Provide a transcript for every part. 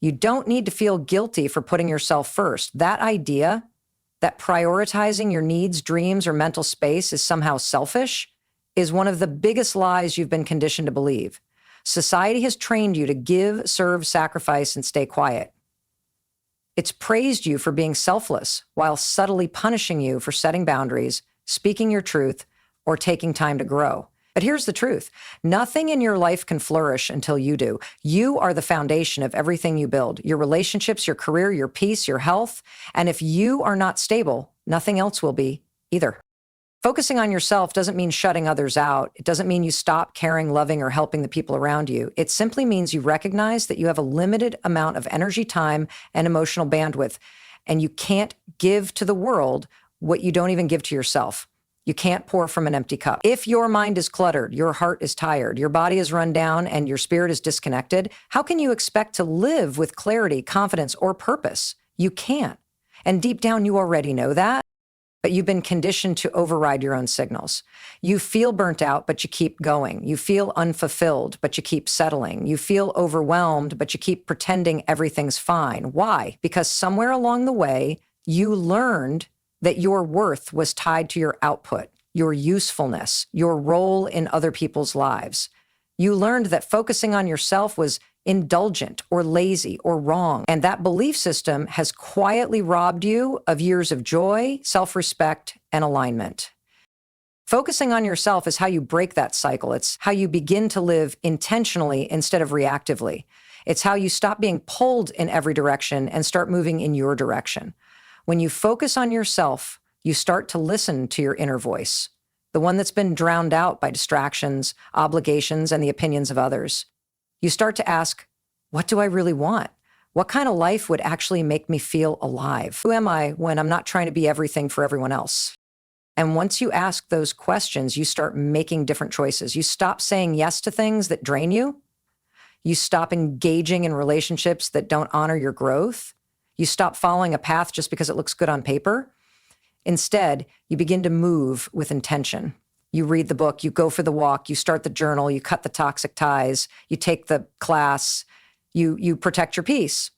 You don't need to feel guilty for putting yourself first. That idea that prioritizing your needs, dreams, or mental space is somehow selfish is one of the biggest lies you've been conditioned to believe. Society has trained you to give, serve, sacrifice, and stay quiet. It's praised you for being selfless while subtly punishing you for setting boundaries, speaking your truth, or taking time to grow. But here's the truth. Nothing in your life can flourish until you do. You are the foundation of everything you build, your relationships, your career, your peace, your health. And if you are not stable, nothing else will be either. Focusing on yourself doesn't mean shutting others out. It doesn't mean you stop caring, loving, or helping the people around you. It simply means you recognize that you have a limited amount of energy, time, and emotional bandwidth, and you can't give to the world what you don't even give to yourself. You can't pour from an empty cup. If your mind is cluttered, your heart is tired, your body is run down, and your spirit is disconnected, how can you expect to live with clarity, confidence, or purpose? You can't. And deep down, you already know that, but you've been conditioned to override your own signals. You feel burnt out, but you keep going. You feel unfulfilled, but you keep settling. You feel overwhelmed, but you keep pretending everything's fine. Why? Because somewhere along the way, you learned that your worth was tied to your output, your usefulness, your role in other people's lives. You learned that focusing on yourself was indulgent or lazy or wrong. And that belief system has quietly robbed you of years of joy, self-respect, and alignment. Focusing on yourself is how you break that cycle. It's how you begin to live intentionally instead of reactively. It's how you stop being pulled in every direction and start moving in your direction. When you focus on yourself, you start to listen to your inner voice, the one that's been drowned out by distractions, obligations, and the opinions of others. You start to ask, what do I really want? What kind of life would actually make me feel alive? Who am I when I'm not trying to be everything for everyone else? And once you ask those questions, you start making different choices. You stop saying yes to things that drain you. You stop engaging in relationships that don't honor your growth. You stop following a path just because it looks good on paper. Instead, you begin to move with intention. You read the book, you go for the walk, you start the journal, you cut the toxic ties, you take the class, you protect your peace.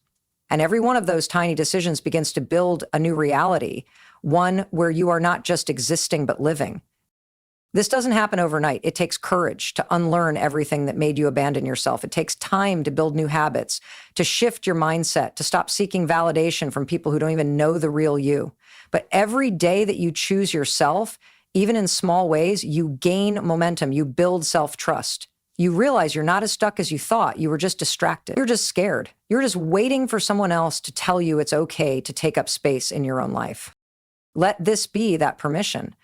And every one of those tiny decisions begins to build a new reality, one where you are not just existing, but living. This doesn't happen overnight. It takes courage to unlearn everything that made you abandon yourself. It takes time to build new habits, to shift your mindset, to stop seeking validation from people who don't even know the real you. But every day that you choose yourself, even in small ways, you gain momentum, you build self-trust. You realize you're not as stuck as you thought. You were just distracted. You're just scared. You're just waiting for someone else to tell you it's okay to take up space in your own life. Let this be that permission.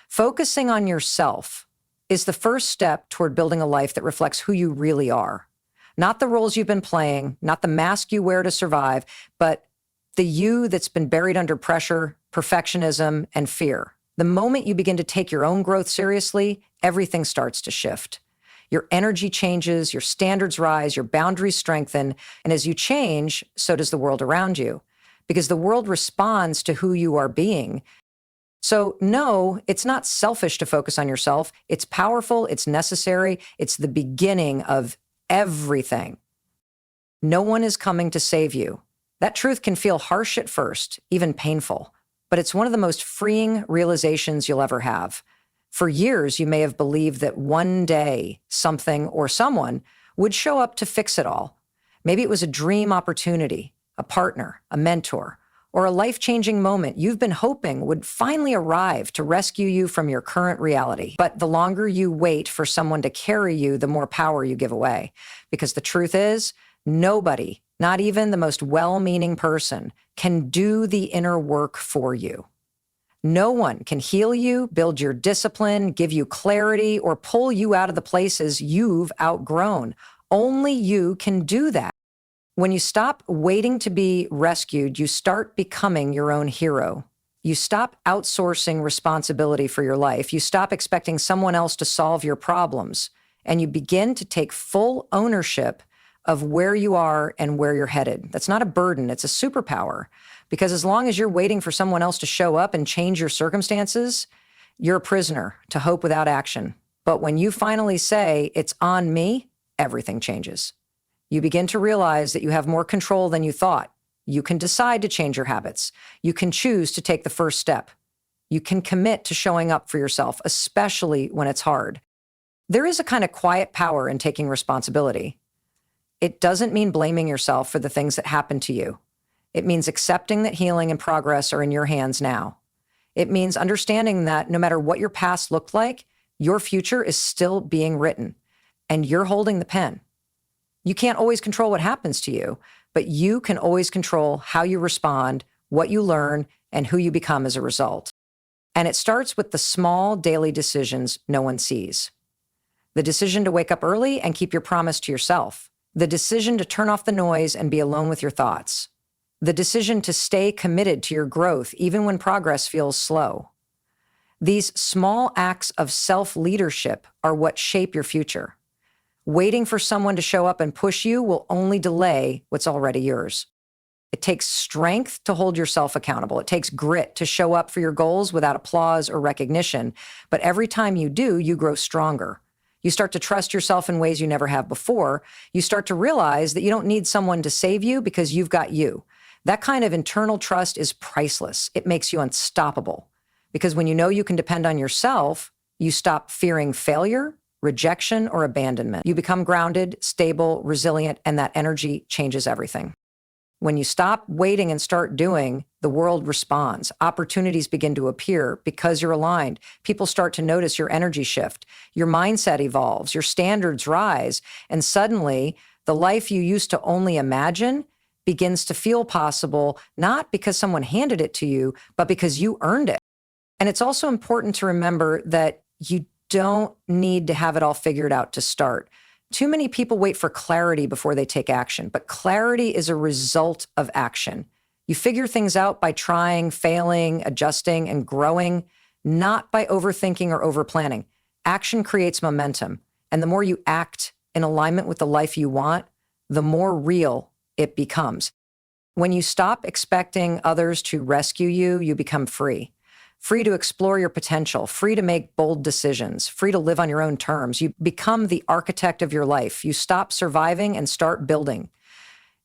Focusing on yourself is the first step toward building a life that reflects who you really are. Not the roles you've been playing, not the mask you wear to survive, but the you that's been buried under pressure, perfectionism, and fear. The moment you begin to take your own growth seriously, everything starts to shift. Your energy changes, your standards rise, your boundaries strengthen, and as you change, so does the world around you, because the world responds to who you are being. So no, it's not selfish to focus on yourself. It's powerful, it's necessary, it's the beginning of everything. No one is coming to save you. That truth can feel harsh at first, even painful, but it's one of the most freeing realizations you'll ever have. For years, you may have believed that one day something or someone would show up to fix it all. Maybe it was a dream opportunity, a partner, a mentor, or a life-changing moment you've been hoping would finally arrive to rescue you from your current reality. But the longer you wait for someone to carry you, the more power you give away. Because the truth is, nobody, not even the most well-meaning person, can do the inner work for you. No one can heal you, build your discipline, give you clarity, or pull you out of the places you've outgrown. Only you can do that. When you stop waiting to be rescued, you start becoming your own hero. You stop outsourcing responsibility for your life. You stop expecting someone else to solve your problems, and you begin to take full ownership of where you are and where you're headed. That's not a burden, it's a superpower. Because as long as you're waiting for someone else to show up and change your circumstances, you're a prisoner to hope without action. But when you finally say, it's on me, everything changes. You begin to realize that you have more control than you thought. You can decide to change your habits. You can choose to take the first step. You can commit to showing up for yourself, especially when it's hard. There is a kind of quiet power in taking responsibility. It doesn't mean blaming yourself for the things that happened to you. It means accepting that healing and progress are in your hands now. It means understanding that no matter what your past looked like, your future is still being written, and you're holding the pen. You can't always control what happens to you, but you can always control how you respond, what you learn, and who you become as a result. And it starts with the small daily decisions no one sees. The decision to wake up early and keep your promise to yourself. The decision to turn off the noise and be alone with your thoughts. The decision to stay committed to your growth even when progress feels slow. These small acts of self-leadership are what shape your future. Waiting for someone to show up and push you will only delay what's already yours. It takes strength to hold yourself accountable. It takes grit to show up for your goals without applause or recognition. But every time you do, you grow stronger. You start to trust yourself in ways you never have before. You start to realize that you don't need someone to save you because you've got you. That kind of internal trust is priceless. It makes you unstoppable. Because when you know you can depend on yourself, you stop fearing failure, rejection, or abandonment. You become grounded, stable, resilient, and that energy changes everything. When you stop waiting and start doing, the world responds. Opportunities begin to appear because you're aligned. People start to notice your energy shift. Your mindset evolves. Your standards rise. And suddenly, the life you used to only imagine begins to feel possible, not because someone handed it to you, but because you earned it. And it's also important to remember that you don't need to have it all figured out to start. Too many people wait for clarity before they take action, but clarity is a result of action. You figure things out by trying, failing, adjusting, and growing, not by overthinking or overplanning. Action creates momentum, and the more you act in alignment with the life you want, the more real it becomes. When you stop expecting others to rescue you, you become free. Free to explore your potential, free to make bold decisions, free to live on your own terms. You become the architect of your life. You stop surviving and start building.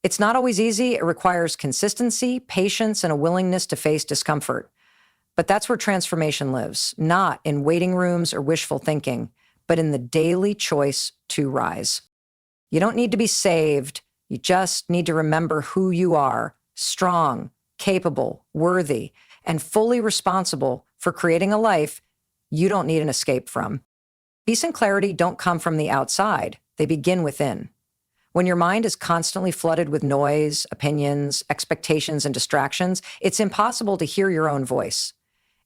It's not always easy. It requires consistency, patience, and a willingness to face discomfort. But that's where transformation lives, not in waiting rooms or wishful thinking, but in the daily choice to rise. You don't need to be saved. You just need to remember who you are, strong, capable, worthy, and fully responsible for creating a life you don't need an escape from. Peace and clarity don't come from the outside. They begin within. When your mind is constantly flooded with noise, opinions, expectations, and distractions, it's impossible to hear your own voice.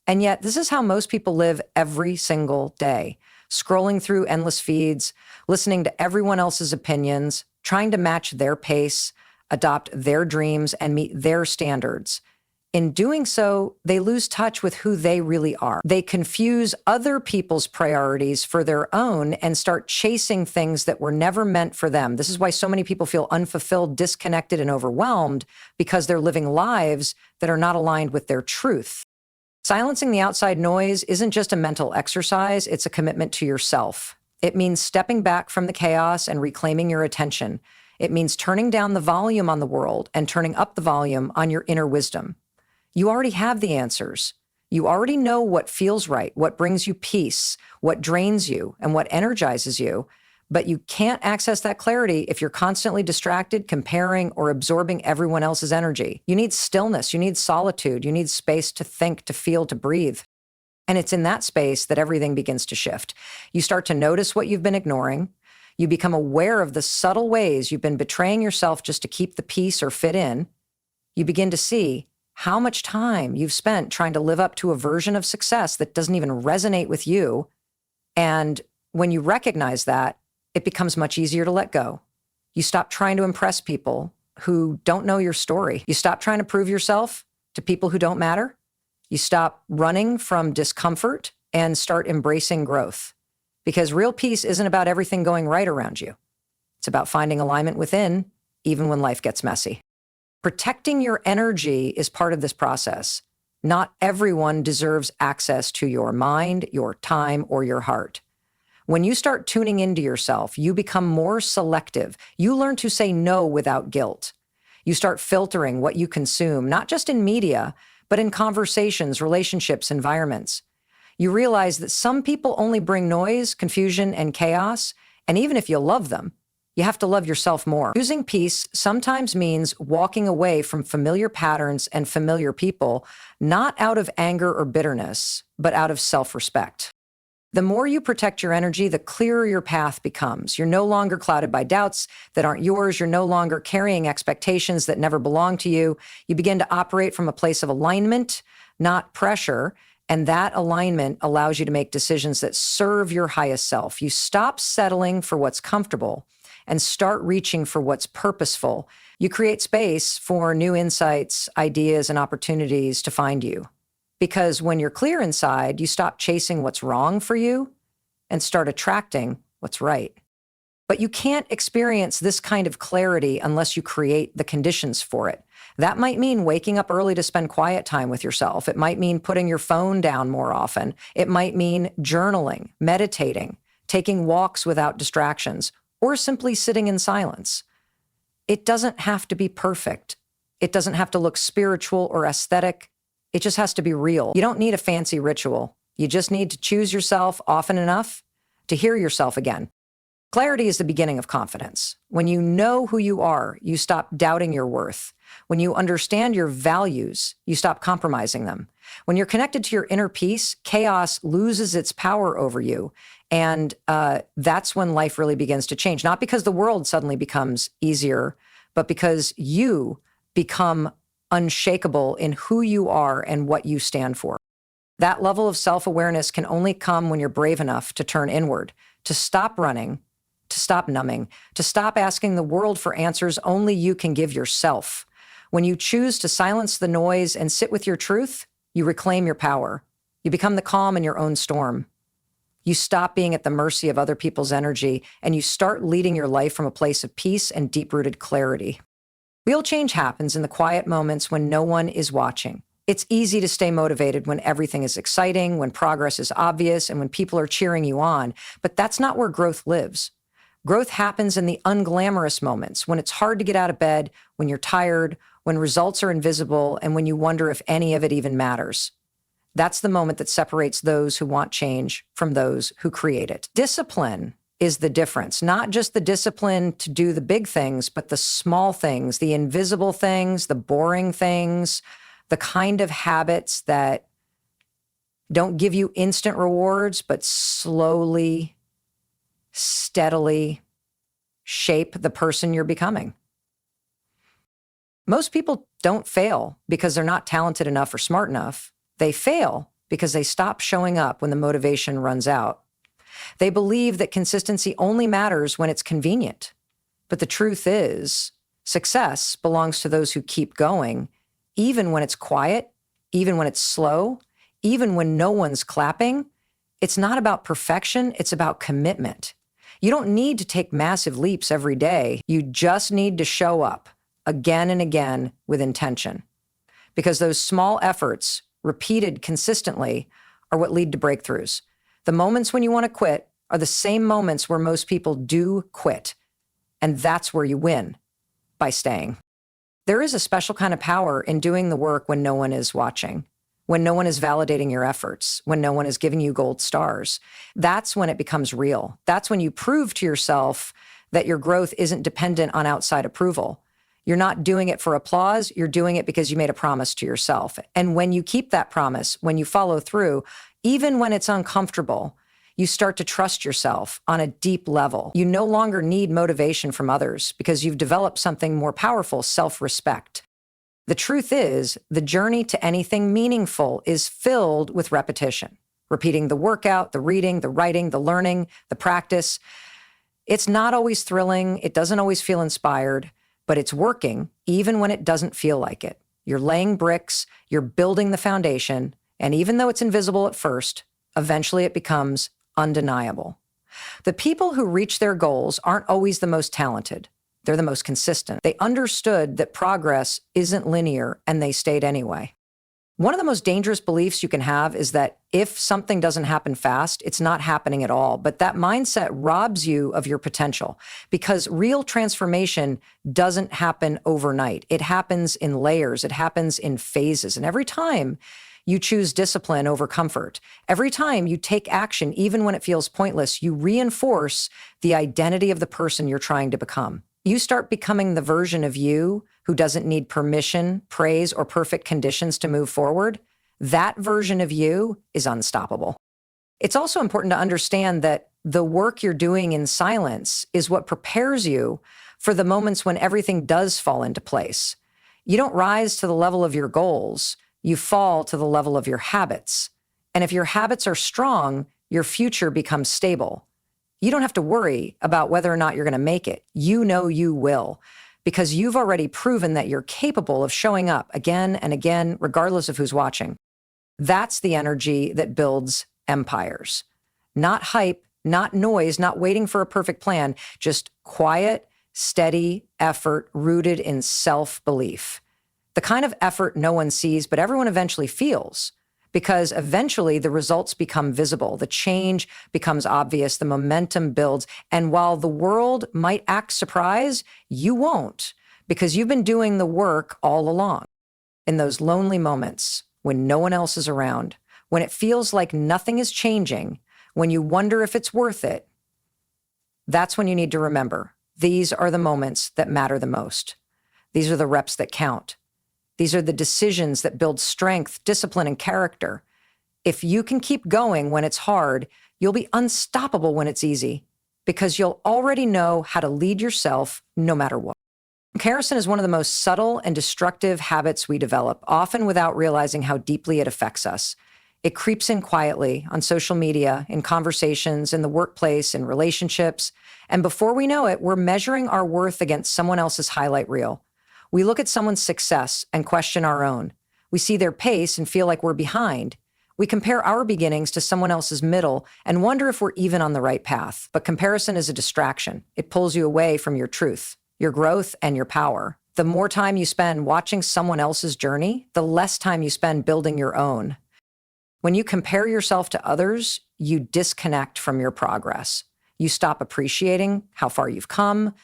And yet, this is how most people live every single day, scrolling through endless feeds, listening to everyone else's opinions, trying to match their pace, adopt their dreams, and meet their standards. In doing so, they lose touch with who they really are. They confuse other people's priorities for their own and start chasing things that were never meant for them. This is why so many people feel unfulfilled, disconnected, and overwhelmed, because they're living lives that are not aligned with their truth. Silencing the outside noise isn't just a mental exercise, it's a commitment to yourself. It means stepping back from the chaos and reclaiming your attention. It means turning down the volume on the world and turning up the volume on your inner wisdom. You already have the answers. You already know what feels right, what brings you peace, what drains you, and what energizes you. But you can't access that clarity if you're constantly distracted, comparing, or absorbing everyone else's energy. You need stillness. You need solitude. You need space to think, to feel, to breathe. And it's in that space that everything begins to shift. You start to notice what you've been ignoring. You become aware of the subtle ways you've been betraying yourself just to keep the peace or fit in. You begin to see how much time you've spent trying to live up to a version of success that doesn't even resonate with you. And when you recognize that, it becomes much easier to let go. You stop trying to impress people who don't know your story. You stop trying to prove yourself to people who don't matter. You stop running from discomfort and start embracing growth. Because real peace isn't about everything going right around you. It's about finding alignment within, even when life gets messy. Protecting your energy is part of this process. Not everyone deserves access to your mind, your time, or your heart. When you start tuning into yourself, you become more selective. You learn to say no without guilt. You start filtering what you consume, not just in media, but in conversations, relationships, environments. You realize that some people only bring noise, confusion, and chaos, and even if you love them, you have to love yourself more. Choosing peace sometimes means walking away from familiar patterns and familiar people, not out of anger or bitterness, but out of self-respect. The more you protect your energy, the clearer your path becomes. You're no longer clouded by doubts that aren't yours. You're no longer carrying expectations that never belong to you. You begin to operate from a place of alignment, not pressure. And that alignment allows you to make decisions that serve your highest self. You stop settling for what's comfortable and start reaching for what's purposeful. You create space for new insights, ideas, and opportunities to find you. Because when you're clear inside, you stop chasing what's wrong for you and start attracting what's right. But you can't experience this kind of clarity unless you create the conditions for it. That might mean waking up early to spend quiet time with yourself. It might mean putting your phone down more often. It might mean journaling, meditating, taking walks without distractions, or simply sitting in silence. It doesn't have to be perfect. It doesn't have to look spiritual or aesthetic. It just has to be real. You don't need a fancy ritual. You just need to choose yourself often enough to hear yourself again. Clarity is the beginning of confidence. When you know who you are, you stop doubting your worth. When you understand your values, you stop compromising them. When you're connected to your inner peace, chaos loses its power over you. And that's when life really begins to change. Not because the world suddenly becomes easier, but because you become unshakable in who you are and what you stand for. That level of self-awareness can only come when you're brave enough to turn inward, to stop running, to stop numbing, to stop asking the world for answers only you can give yourself. When you choose to silence the noise and sit with your truth, you reclaim your power. You become the calm in your own storm. You stop being at the mercy of other people's energy, and you start leading your life from a place of peace and deep-rooted clarity. Real change happens in the quiet moments when no one is watching. It's easy to stay motivated when everything is exciting, when progress is obvious, and when people are cheering you on, but that's not where growth lives. Growth happens in the unglamorous moments, when it's hard to get out of bed, when you're tired, when results are invisible, and when you wonder if any of it even matters. That's the moment that separates those who want change from those who create it. Discipline is the difference, not just the discipline to do the big things, but the small things, the invisible things, the boring things, the kind of habits that don't give you instant rewards, but slowly, steadily shape the person you're becoming. Most people don't fail because they're not talented enough or smart enough. They fail because they stop showing up when the motivation runs out. They believe that consistency only matters when it's convenient. But the truth is, success belongs to those who keep going, even when it's quiet, even when it's slow, even when no one's clapping. It's not about perfection, it's about commitment. You don't need to take massive leaps every day. You just need to show up again and again with intention. Because those small efforts, repeated consistently, are what lead to breakthroughs. The moments when you want to quit are the same moments where most people do quit. And that's where you win, by staying. There is a special kind of power in doing the work when no one is watching, when no one is validating your efforts, when no one is giving you gold stars. That's when it becomes real. That's when you prove to yourself that your growth isn't dependent on outside approval. You're not doing it for applause. You're doing it because you made a promise to yourself. And when you keep that promise, when you follow through, even when it's uncomfortable, you start to trust yourself on a deep level. You no longer need motivation from others because you've developed something more powerful, self-respect. The truth is, the journey to anything meaningful is filled with repetition. Repeating the workout, the reading, the writing, the learning, the practice. It's not always thrilling. It doesn't always feel inspired, but it's working even when it doesn't feel like it. You're laying bricks, you're building the foundation, and even though it's invisible at first, eventually it becomes undeniable. The people who reach their goals aren't always the most talented. They're the most consistent. They understood that progress isn't linear, and they stayed anyway. One of the most dangerous beliefs you can have is that if something doesn't happen fast, it's not happening at all. But that mindset robs you of your potential because real transformation doesn't happen overnight. It happens in layers, it happens in phases. And every time you choose discipline over comfort, every time you take action, even when it feels pointless, you reinforce the identity of the person you're trying to become. You start becoming the version of you who doesn't need permission, praise, or perfect conditions to move forward. That version of you is unstoppable. It's also important to understand that the work you're doing in silence is what prepares you for the moments when everything does fall into place. You don't rise to the level of your goals, you fall to the level of your habits. And if your habits are strong, your future becomes stable. You don't have to worry about whether or not you're going to make it. You know you will, because you've already proven that you're capable of showing up again and again, regardless of who's watching. That's the energy that builds empires. Not hype, not noise, not waiting for a perfect plan, just quiet, steady effort rooted in self-belief. The kind of effort no one sees, but everyone eventually feels. Because eventually the results become visible, the change becomes obvious, the momentum builds. And while the world might act surprised, you won't, because you've been doing the work all along. In those lonely moments, when no one else is around, when it feels like nothing is changing, when you wonder if it's worth it, that's when you need to remember, these are the moments that matter the most. These are the reps that count. These are the decisions that build strength, discipline, and character. If you can keep going when it's hard, you'll be unstoppable when it's easy, because you'll already know how to lead yourself no matter what. Comparison is one of the most subtle and destructive habits we develop, often without realizing how deeply it affects us. It creeps in quietly on social media, in conversations, in the workplace, in relationships. And before we know it, we're measuring our worth against someone else's highlight reel. We look at someone's success and question our own. We see their pace and feel like we're behind. We compare our beginnings to someone else's middle and wonder if we're even on the right path. But comparison is a distraction. It pulls you away from your truth, your growth, and your power. The more time you spend watching someone else's journey, the less time you spend building your own. When you compare yourself to others, you disconnect from your progress. You stop appreciating how far you've come,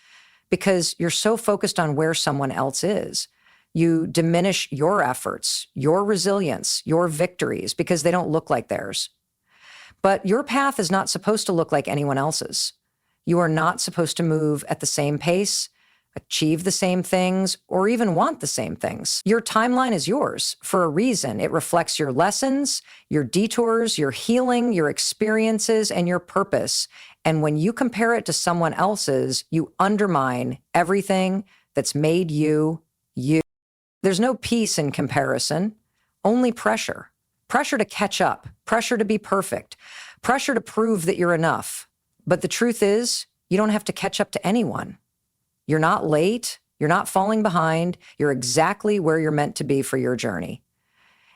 because you're so focused on where someone else is. You diminish your efforts, your resilience, your victories, because they don't look like theirs. But your path is not supposed to look like anyone else's. You are not supposed to move at the same pace, achieve the same things, or even want the same things. Your timeline is yours for a reason. It reflects your lessons, your detours, your healing, your experiences, and your purpose. And when you compare it to someone else's, you undermine everything that's made you, you. There's no peace in comparison, only pressure. Pressure to catch up, pressure to be perfect, pressure to prove that you're enough. But the truth is, you don't have to catch up to anyone. You're not late, you're not falling behind, you're exactly where you're meant to be for your journey.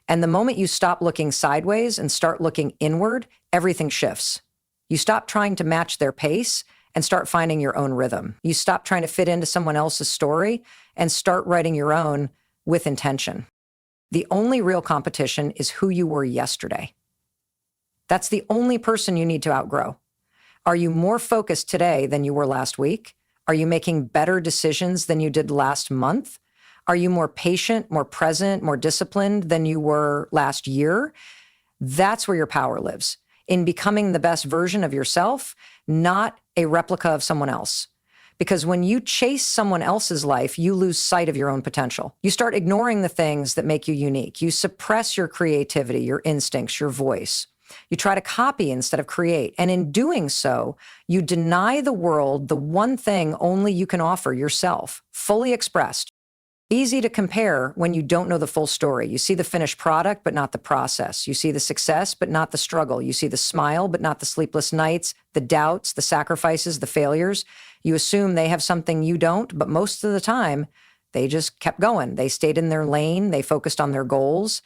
And the moment you stop looking sideways and start looking inward, everything shifts. You stop trying to match their pace and start finding your own rhythm. You stop trying to fit into someone else's story and start writing your own with intention. The only real competition is who you were yesterday. That's the only person you need to outgrow. Are you more focused today than you were last week? Are you making better decisions than you did last month? Are you more patient, more present, more disciplined than you were last year? That's where your power lives, in becoming the best version of yourself, not a replica of someone else. Because when you chase someone else's life, you lose sight of your own potential. You start ignoring the things that make you unique. You suppress your creativity, your instincts, your voice. You try to copy instead of create. And in doing so, you deny the world the one thing only you can offer yourself, fully expressed. Easy to compare when you don't know the full story. You see the finished product, but not the process. You see the success, but not the struggle. You see the smile, but not the sleepless nights, the doubts, the sacrifices, the failures. You assume they have something you don't, but most of the time, they just kept going. They stayed in their lane. They focused on their goals.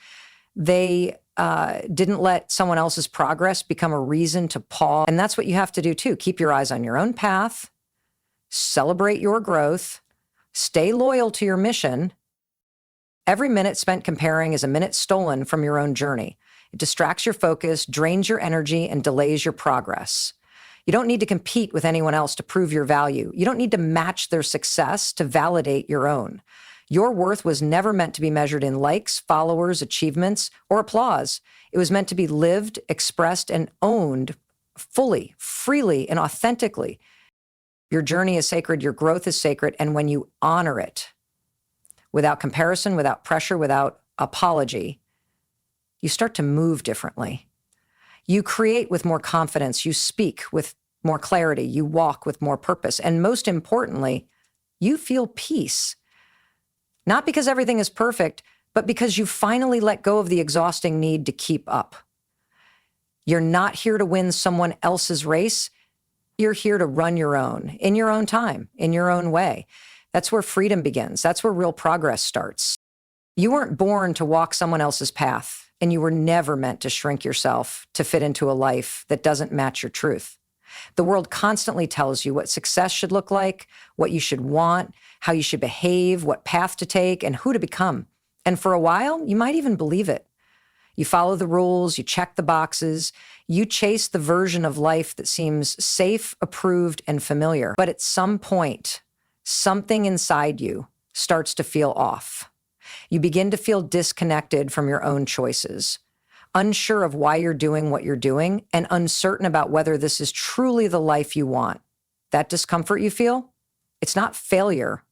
They didn't let someone else's progress become a reason to pause. And that's what you have to do too. Keep your eyes on your own path, celebrate your growth, stay loyal to your mission, Every minute spent comparing is a minute stolen from your own journey. It distracts your focus, drains your energy, and delays your progress. You don't need to compete with anyone else to prove your value. You don't need to match their success to validate your own. Your worth was never meant to be measured in likes, followers, achievements, or applause. It was meant to be lived, expressed, and owned fully, freely, and authentically. Your journey is sacred, your growth is sacred, and when you honor it, without comparison, without pressure, without apology, you start to move differently. You create with more confidence, you speak with more clarity, you walk with more purpose, and most importantly, you feel peace. Not because everything is perfect, but because you finally let go of the exhausting need to keep up. You're not here to win someone else's race. You're here to run your own, in your own time, in your own way. That's where freedom begins. That's where real progress starts. You weren't born to walk someone else's path. And you were never meant to shrink yourself to fit into a life that doesn't match your truth. The world constantly tells you what success should look like, what you should want, how you should behave, what path to take, and who to become. And for a while, you might even believe it. You follow the rules, you check the boxes, you chase the version of life that seems safe, approved, and familiar. But at some point, something inside you starts to feel off. You begin to feel disconnected from your own choices, unsure of why you're doing what you're doing, and uncertain about whether this is truly the life you want. That discomfort you feel, it's not failure.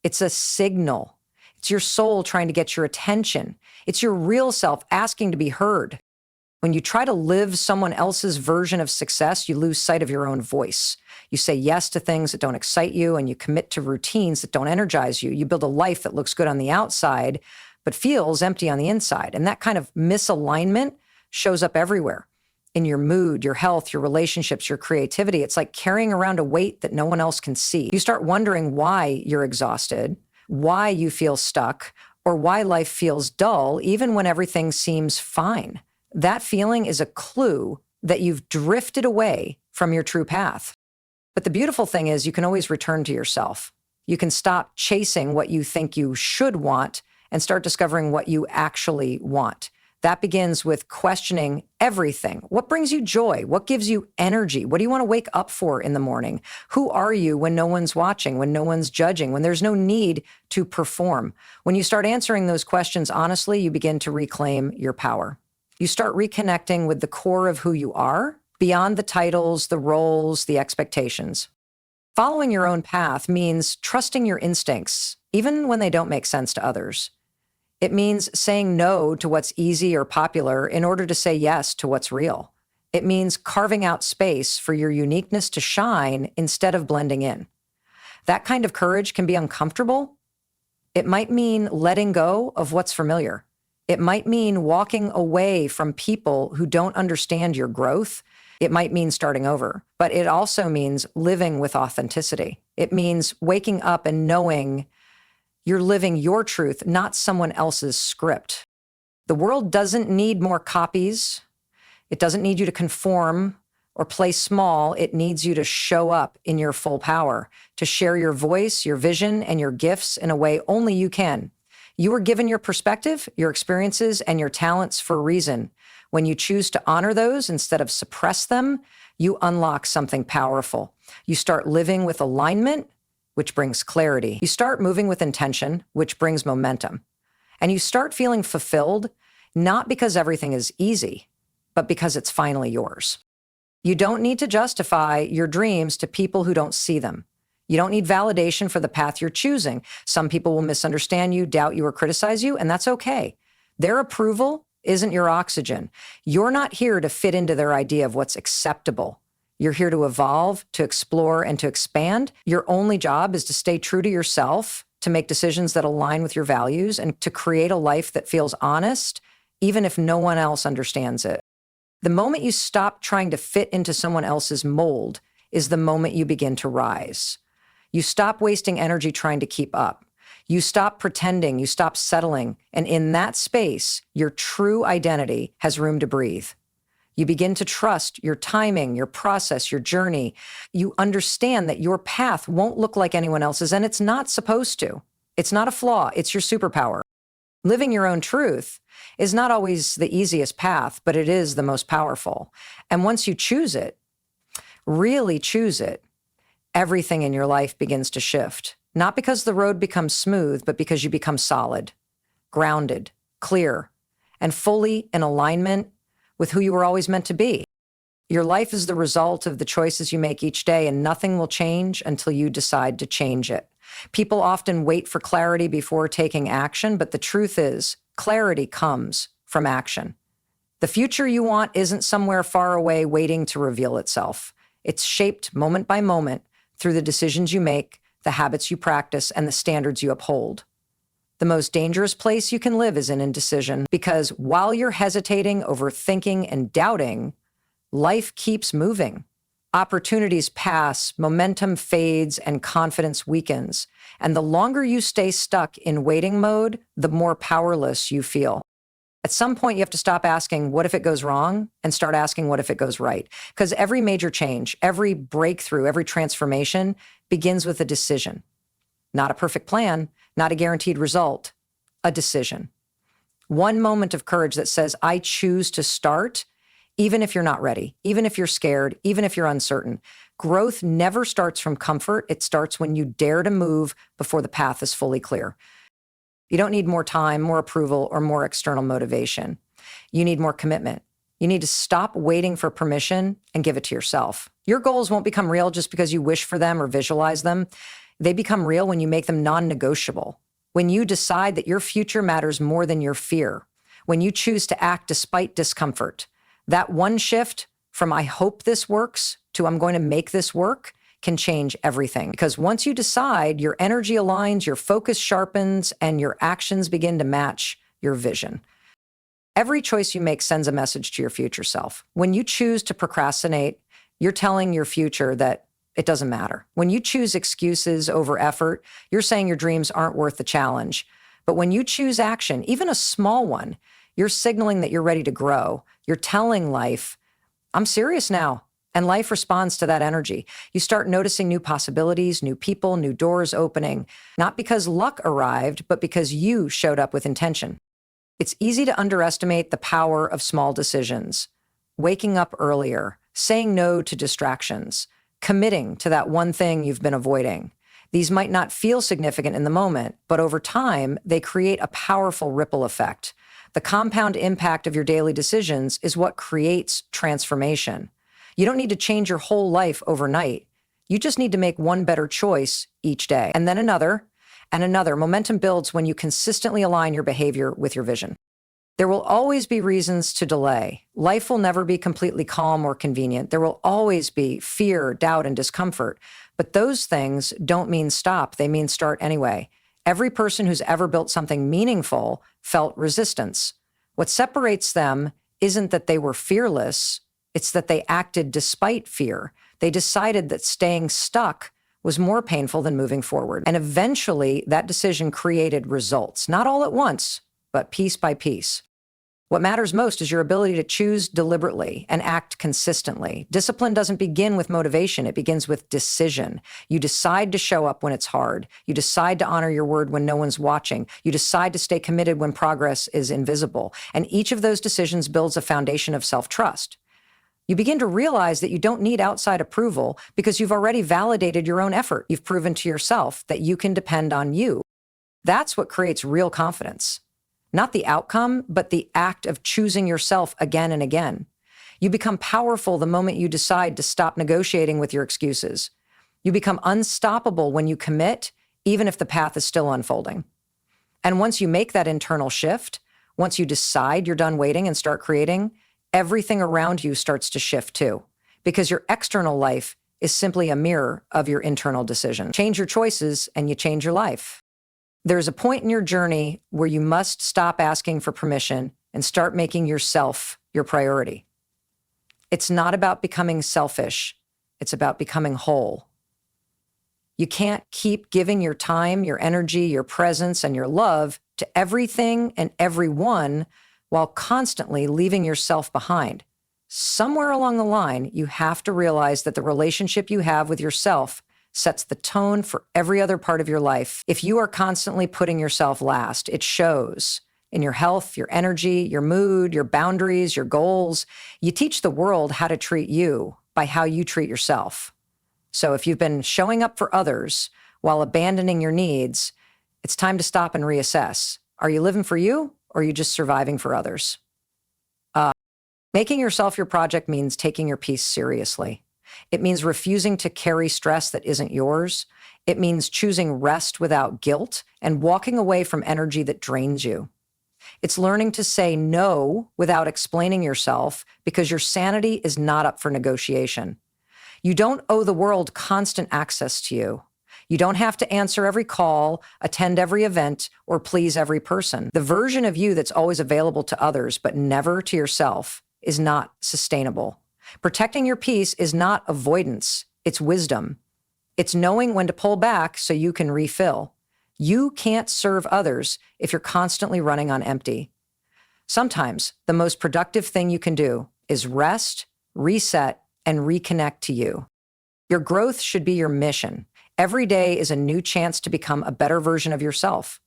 It's a signal. It's your soul trying to get your attention. It's your real self asking to be heard. When you try to live someone else's version of success, you lose sight of your own voice. You say yes to things that don't excite you, and you commit to routines that don't energize you. You build a life that looks good on the outside, but feels empty on the inside. And that kind of misalignment shows up everywhere. In your mood, your health, your relationships, your creativity. It's like carrying around a weight that no one else can see. You start wondering why you're exhausted, why you feel stuck, or why life feels dull, even when everything seems fine. That feeling is a clue that you've drifted away from your true path. But the beautiful thing is you can always return to yourself. You can stop chasing what you think you should want and start discovering what you actually want. That begins with questioning everything. What brings you joy? What gives you energy? What do you want to wake up for in the morning? Who are you when no one's watching, when no one's judging, when there's no need to perform? When you start answering those questions honestly, you begin to reclaim your power. You start reconnecting with the core of who you are, beyond the titles, the roles, the expectations. Following your own path means trusting your instincts, even when they don't make sense to others. It means saying no to what's easy or popular in order to say yes to what's real. It means carving out space for your uniqueness to shine instead of blending in. That kind of courage can be uncomfortable. It might mean letting go of what's familiar. It might mean walking away from people who don't understand your growth. It might mean starting over, but it also means living with authenticity. It means waking up and knowing you're living your truth, not someone else's script. The world doesn't need more copies. It doesn't need you to conform or play small. It needs you to show up in your full power, to share your voice, your vision, and your gifts in a way only you can. You were given your perspective, your experiences, and your talents for a reason. When you choose to honor those instead of suppress them, you unlock something powerful. You start living with alignment, which brings clarity. You start moving with intention, which brings momentum. And you start feeling fulfilled, not because everything is easy, but because it's finally yours. You don't need to justify your dreams to people who don't see them. You don't need validation for the path you're choosing. Some people will misunderstand you, doubt you, or criticize you, and that's okay. Their approval isn't your oxygen. You're not here to fit into their idea of what's acceptable. You're here to evolve, to explore, and to expand. Your only job is to stay true to yourself, to make decisions that align with your values, and to create a life that feels honest, even if no one else understands it. The moment you stop trying to fit into someone else's mold is the moment you begin to rise. You stop wasting energy trying to keep up. You stop pretending, you stop settling, and in that space, your true identity has room to breathe. You begin to trust your timing, your process, your journey. You understand that your path won't look like anyone else's, and it's not supposed to. It's not a flaw, it's your superpower. Living your own truth is not always the easiest path, but it is the most powerful. And once you choose it, really choose it, everything in your life begins to shift. Not because the road becomes smooth, but because you become solid, grounded, clear, and fully in alignment with who you were always meant to be. Your life is the result of the choices you make each day, and nothing will change until you decide to change it. People often wait for clarity before taking action, but the truth is, clarity comes from action. The future you want isn't somewhere far away waiting to reveal itself. It's shaped moment by moment through the decisions you make, the habits you practice, and the standards you uphold. The most dangerous place you can live is in indecision, because while you're hesitating, overthinking, and doubting, life keeps moving. Opportunities pass, momentum fades, and confidence weakens. And the longer you stay stuck in waiting mode, the more powerless you feel. At some point, you have to stop asking, what if it goes wrong? And start asking, what if it goes right? Because every major change, every breakthrough, every transformation begins with a decision. Not a perfect plan, not a guaranteed result, a decision. One moment of courage that says, I choose to start, even if you're not ready, even if you're scared, even if you're uncertain. Growth never starts from comfort. It starts when you dare to move before the path is fully clear. You don't need more time, more approval, or more external motivation. You need more commitment. You need to stop waiting for permission and give it to yourself. Your goals won't become real just because you wish for them or visualize them. They become real when you make them non-negotiable. When you decide that your future matters more than your fear. When you choose to act despite discomfort. That one shift from I hope this works to I'm going to make this work can change everything. Because once you decide, your energy aligns, your focus sharpens, and your actions begin to match your vision. Every choice you make sends a message to your future self. When you choose to procrastinate, you're telling your future that it doesn't matter. When you choose excuses over effort, you're saying your dreams aren't worth the challenge. But when you choose action, even a small one, you're signaling that you're ready to grow. You're telling life, I'm serious now. And life responds to that energy. You start noticing new possibilities, new people, new doors opening, not because luck arrived, but because you showed up with intention. It's easy to underestimate the power of small decisions. Waking up earlier, saying no to distractions, committing to that one thing you've been avoiding. These might not feel significant in the moment, but over time, they create a powerful ripple effect. The compound impact of your daily decisions is what creates transformation. You don't need to change your whole life overnight. You just need to make one better choice each day, and then another, and another. Momentum builds when you consistently align your behavior with your vision. There will always be reasons to delay. Life will never be completely calm or convenient. There will always be fear, doubt, and discomfort. But those things don't mean stop. They mean start anyway. Every person who's ever built something meaningful felt resistance. What separates them isn't that they were fearless. It's that they acted despite fear. They decided that staying stuck was more painful than moving forward. And eventually, that decision created results, not all at once, but piece by piece. What matters most is your ability to choose deliberately and act consistently. Discipline doesn't begin with motivation. It begins with decision. You decide to show up when it's hard. You decide to honor your word when no one's watching. You decide to stay committed when progress is invisible. And each of those decisions builds a foundation of self-trust. You begin to realize that you don't need outside approval because you've already validated your own effort. You've proven to yourself that you can depend on you. That's what creates real confidence. Not the outcome, but the act of choosing yourself again and again. You become powerful the moment you decide to stop negotiating with your excuses. You become unstoppable when you commit, even if the path is still unfolding. And once you make that internal shift, once you decide you're done waiting and start creating, everything around you starts to shift too, because your external life is simply a mirror of your internal decision. Change your choices and you change your life. There's a point in your journey where you must stop asking for permission and start making yourself your priority. It's not about becoming selfish. It's about becoming whole. You can't keep giving your time, your energy, your presence, and your love to everything and everyone while constantly leaving yourself behind. Somewhere along the line, you have to realize that the relationship you have with yourself sets the tone for every other part of your life. If you are constantly putting yourself last, it shows. in your health, your energy, your mood, your boundaries, your goals. You teach the world how to treat you by how you treat yourself. So if you've been showing up for others while abandoning your needs, it's time to stop and reassess. Are you living for you, or are you just surviving for others? Making yourself your project means taking your peace seriously. It means refusing to carry stress that isn't yours. It means choosing rest without guilt and walking away from energy that drains you. It's learning to say no without explaining yourself, because your sanity is not up for negotiation. You don't owe the world constant access to you. You don't have to answer every call, attend every event, or please every person. The version of you that's always available to others but never to yourself is not sustainable. Protecting your peace is not avoidance, it's wisdom. It's knowing when to pull back so you can refill. You can't serve others if you're constantly running on empty. Sometimes the most productive thing you can do is rest, reset, and reconnect to you. Your growth should be your mission. Every day is a new chance to become a better version of yourself.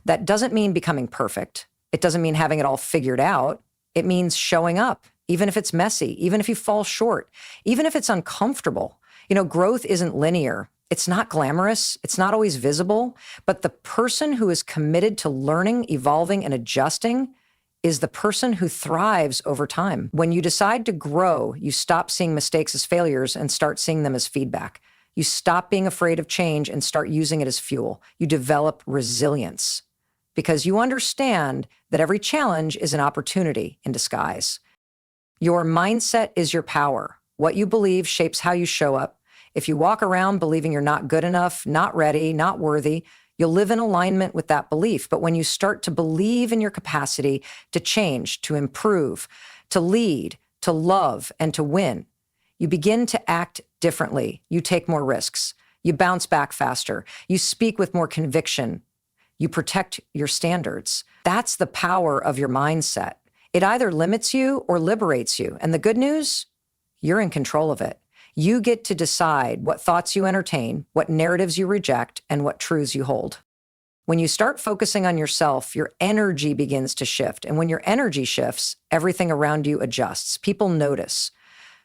That doesn't mean becoming perfect. It doesn't mean having it all figured out. It means showing up, even if it's messy, even if you fall short, even if it's uncomfortable. Growth isn't linear. It's not glamorous. It's not always visible. But the person who is committed to learning, evolving, and adjusting is the person who thrives over time. When you decide to grow, you stop seeing mistakes as failures and start seeing them as feedback. You stop being afraid of change and start using it as fuel. You develop resilience because you understand that every challenge is an opportunity in disguise. Your mindset is your power. What you believe shapes how you show up. If you walk around believing you're not good enough, not ready, not worthy, you'll live in alignment with that belief. But when you start to believe in your capacity to change, to improve, to lead, to love, and to win, you begin to act differently. You take more risks. You bounce back faster. You speak with more conviction. You protect your standards. That's the power of your mindset. It either limits you or liberates you. And the good news, you're in control of it. You get to decide what thoughts you entertain, what narratives you reject, and what truths you hold. When you start focusing on yourself, your energy begins to shift. And when your energy shifts, everything around you adjusts. People notice.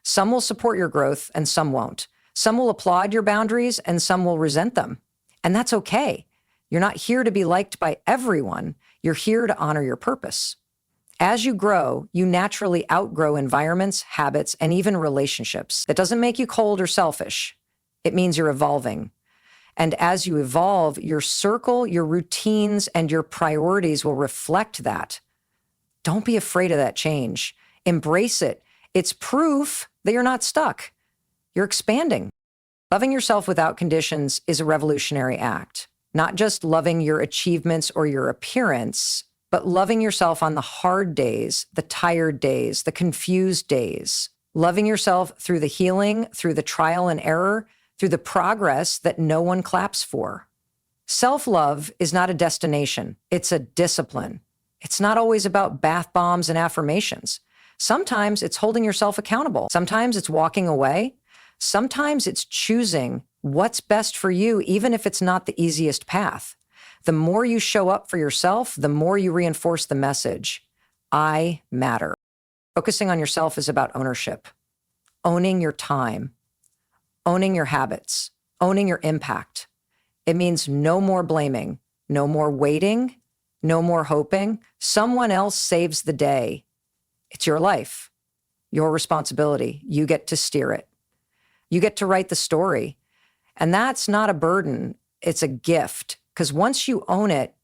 Some will support your growth and some won't. Some will applaud your boundaries and some will resent them. And that's okay. You're not here to be liked by everyone. You're here to honor your purpose. As you grow, you naturally outgrow environments, habits, and even relationships. That doesn't make you cold or selfish. It means you're evolving. And as you evolve, your circle, your routines, and your priorities will reflect that. Don't be afraid of that change. Embrace it. It's proof that you're not stuck. You're expanding. Loving yourself without conditions is a revolutionary act. Not just loving your achievements or your appearance, but loving yourself on the hard days, the tired days, the confused days. Loving yourself through the healing, through the trial and error, through the progress that no one claps for. Self-love is not a destination. It's a discipline. It's not always about bath bombs and affirmations. Sometimes it's holding yourself accountable. Sometimes it's walking away. Sometimes it's choosing what's best for you, even if it's not the easiest path. The more you show up for yourself, the more you reinforce the message, I matter. Focusing on yourself is about ownership, owning your time, owning your habits, owning your impact. It means no more blaming, no more waiting, no more hoping. Someone else saves the day. It's your life, your responsibility. You get to steer it. You get to write the story. And that's not a burden. It's a gift. Because once you own it,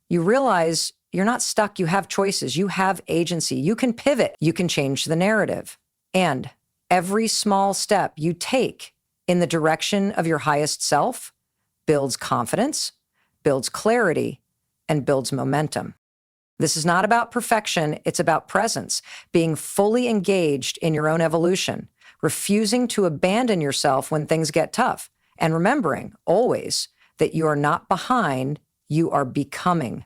you realize you're not stuck. You have choices. You have agency. You can pivot. You can change the narrative. And every small step you take in the direction of your highest self builds confidence, builds clarity, and builds momentum. This is not about perfection. It's about presence, being fully engaged in your own evolution, refusing to abandon yourself when things get tough, and remembering always that you are not behind, you are becoming.